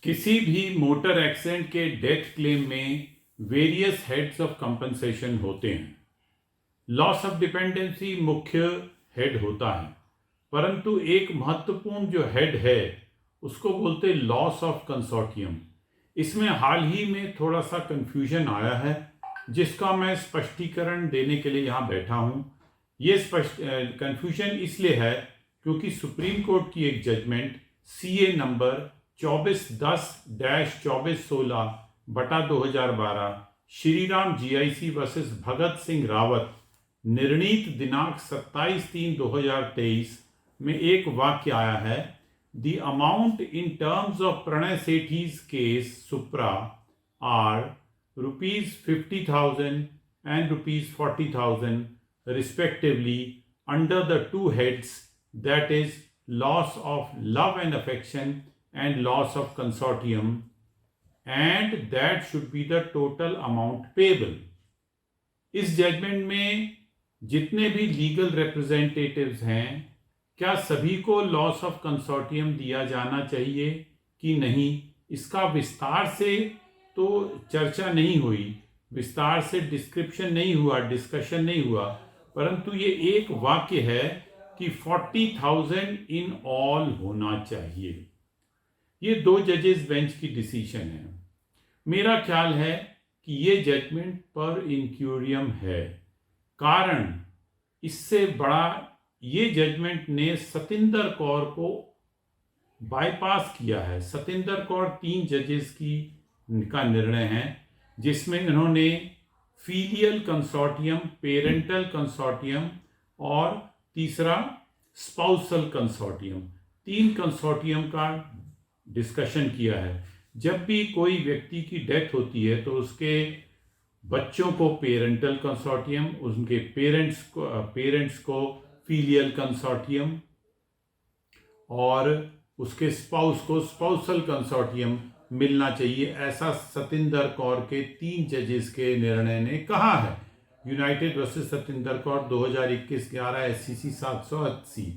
किसी भी motor accident के डेथ क्लेम में वेरियस हेड्स ऑफ कंपनसेशन होते हैं। लॉस ऑफ डिपेंडेंसी मुख्य हेड होता है, परंतु एक महत्वपूर्ण जो हेड है उसको बोलते हैं लॉस ऑफ कंसोर्टियम। इसमें हाल ही में थोड़ा सा कंफ्यूजन आया है, जिसका मैं स्पष्टीकरण देने के लिए यहाँ बैठा हूँ। ये कंफ्यूजन इसलिए है क्योंकि सुप्रीम कोर्ट की एक judgment CA number 2410-2416/2012 Shriram GIC versus Bhagat Singh Rawat निर्णीत दिनांक 27/3/2023 में एक वाक्य आया है, the amount in terms of Pranay Sethi's case supra are ₹50,000 and ₹40,000 respectively under the two heads, that is loss of love and affection and loss of consortium, and that should be the total amount payable. इस judgement में जितने भी legal representatives हैं, क्या सभी को loss of consortium दिया जाना चाहिए कि नहीं, इसका विस्तार से तो चर्चा नहीं हुई, विस्तार से डिस्क्रिप्शन नहीं हुआ, डिस्कशन नहीं हुआ, परंतु ये एक वाक्य है कि 40,000 इन ऑल होना चाहिए। ये दो जजेस बेंच की डिसीजन है। मेरा ख्याल है कि ये जजमेंट पर इंक्यूरियम है, कारण इससे बड़ा ये जजमेंट ने सतिंदर कौर को बाईपास किया है। सतिंदर कौर 3 जजेस का निर्णय है, जिसमें इन्होंने फीलियल कंसोर्टियम, पेरेंटल कंसोर्टियम और तीसरा स्पाउसल कंसोर्टियम, 3 कंसोर्टियम का डिस्कशन किया है। जब भी कोई व्यक्ति की डेथ होती है तो उसके बच्चों को पेरेंटल कंसोर्टियम, उनके पेरेंट्स को फीलियल कंसोर्टियम और उसके स्पाउस को स्पाउसल कंसोर्टियम मिलना चाहिए, ऐसा सतिंदर कौर के 3 जजेस के निर्णय ने कहा है। United versus Satinder Kaur 2021-11 SCC 780।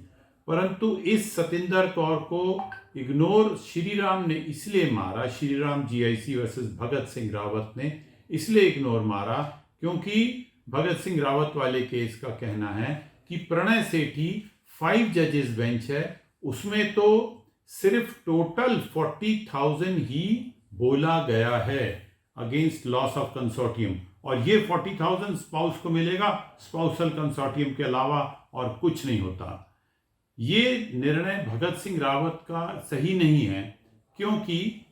परंतु इस सतिंदर कौर को इग्नोर श्रीराम ने इसलिए मारा, श्रीराम GIC वर्सेस भगत सिंह रावत ने इसलिए इग्नोर मारा क्योंकि भगत सिंह रावत वाले केस का कहना है कि प्रणय सेठी 5 जजेस बेंच है, उसमें तो सिर्फ टोटल 40,000 ही बोला गया है अगेंस्ट लॉस ऑफ कंसोर्टियम, और ये 40,000 स्पाउस को मिलेगा, स्पाउसल कंसोर्टियम के अलावा और कुछ नहीं होता। ये निर्णय भगत सिंह रावत का सही नहीं है, क्योंकि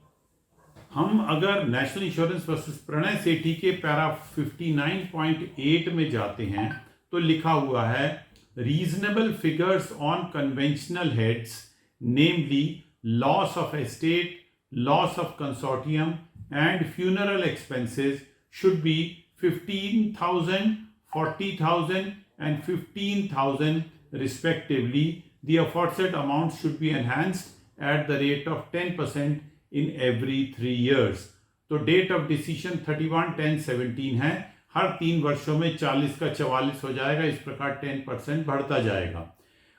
हम अगर नेशनल इंश्योरेंस वर्सेस प्रणय सेठी के पैरा 59.8 में जाते हैं तो लिखा हुआ है, reasonable figures on conventional heads namely loss of estate, loss of consortium and funeral expenses should be 15,000, 40,000 and 15,000 respectively. The aforesaid amounts should be enhanced at the rate of 10% in every 3 years. तो date of decision 31/10/17 है, हर 3 वर्षों में 40 का 44 हो जाएगा, इस प्रकार 10% बढ़ता जाएगा।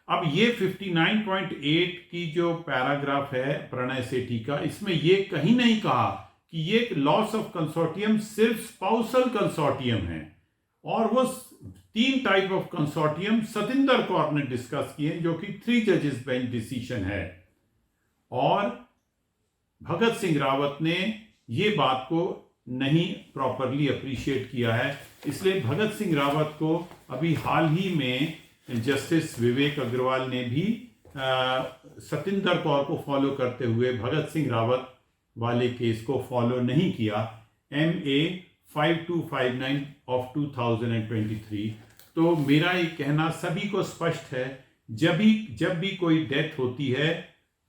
अब ये 59.8 की जो पैराग्राफ है प्रणय सेठी का, इसमें ये कहीं नहीं कहा कि ये लॉस ऑफ कंसोर्टियम सिर्फ स्पाउसल कंसोर्टियम है, और वो 3 type of consortium Satinder Kaur ने डिस्कस किए, जो कि 3 जजेस बेंच डिसीजन है, और भगत सिंह रावत ने ये बात को नहीं प्रॉपरली अप्रिशिएट किया है। इसलिए भगत सिंह रावत को अभी हाल ही में जस्टिस विवेक अग्रवाल ने भी सतिंदर कौर को फॉलो करते हुए भगत सिंह रावत वाले केस को फॉलो नहीं किया, MA 5259 ऑफ 2023। तो मेरा ये कहना सभी को स्पष्ट है, जब भी कोई डेथ होती है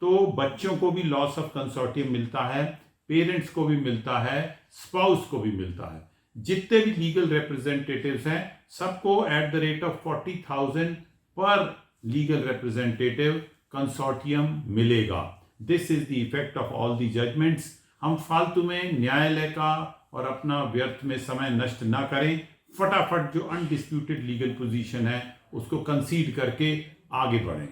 तो बच्चों को भी लॉस ऑफ कंसोर्टियम मिलता है, पेरेंट्स को भी मिलता है, स्पाउस को भी मिलता है। जितने भी लीगल रिप्रेजेंटेटिव्स हैं सबको एट द रेट ऑफ 40,000 पर लीगल रिप्रेजेंटेटिव कंसोर्टियम मिलेगा। This is the effect of all the judgments. हम फालतू में न्यायालय का और अपना व्यर्थ में समय नष्ट ना करें, फटाफट जो अनडिस्प्यूटेड लीगल पोजीशन है उसको कंसीड करके आगे बढ़ें।